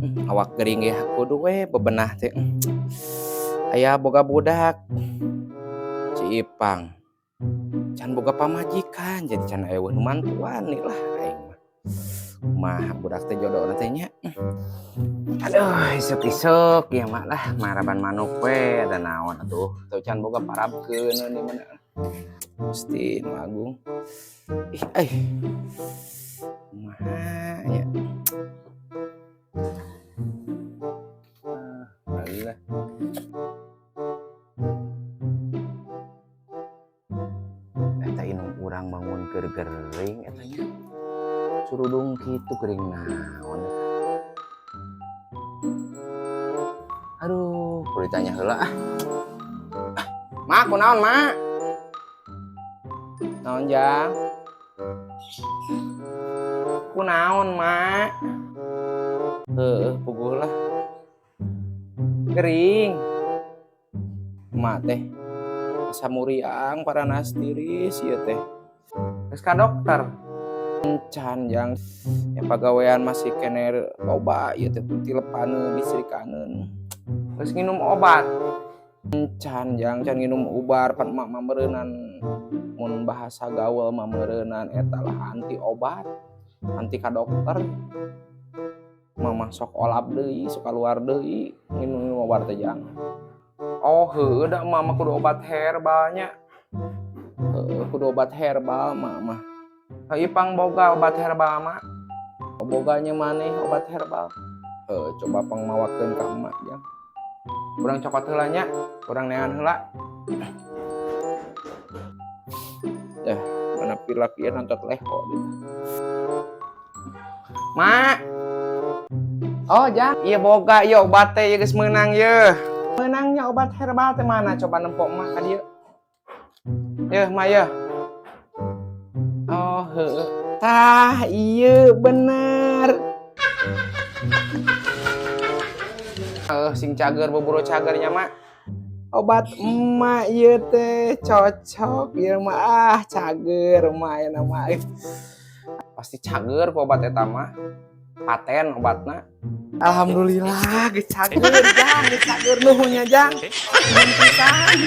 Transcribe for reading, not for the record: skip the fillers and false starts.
Awak gering ya kudu we bebenah teh. Aya boga budak si Ipang can boga pamajikan jadi can aya nu mantuan nih lah aing mah. Kumaha budak teh jodona teh nya. Aduh isuk-isuk ya mak lah maraban manuk we ada naon atuh teu can boga parabkeun ni mana. Gusti Nu Agung. Ih kumaha nya. Allah. Eta inung urang bangun gering eta nya. Surudung kitu gering naon. Aduh, kudu ditanya heula ah. Mak, kunaon, Mak? Naon, Jang? Kunaon, Mak? Heueuh, puguh lah. Gering. Mak teh asa muriang paranas tiris ieu teh. Geus ka dokter. Can Jang yang pagawean masih kene loba ieu teh tilepaneun diserikaneun. Terus nginum obat. Can nginum ubar pan emak mameureunnan mun bahasa gaul mameureunnan eta lah anti obat, anti ka dokter. Mamah sok olap deui, sok kaluar deui nginum obat teh Jang. Oh heueuh da mama kudu obat herbal nya. Kudu obat herbal mah. Ipang boga obat herbal mah. Boganya maneh obat herbal. Coba pangmawakeun ka emak Jang. Urang cokot heula nya, urang neangan heula. Mana pilak ieu nontot leho ditu. Mak. Oh, Jang, ieu boga ieu obat teh ieu geus meunang ieu. Meunangnya obat herbal teh mana coba nempok emak ka dieu. Yeuh, Mak yeuh. Oh, heueuh. Tah, ieu bener. Sing cager buburu cagernya Mak. Obat emak ieu teh cocok ieu mah cager emak ya nama. Pasti cager ku obat eta mah. Paten obatna. Alhamdulillah geus cager Jang, geus cager nuhunnya Jang. Nuhun pisan.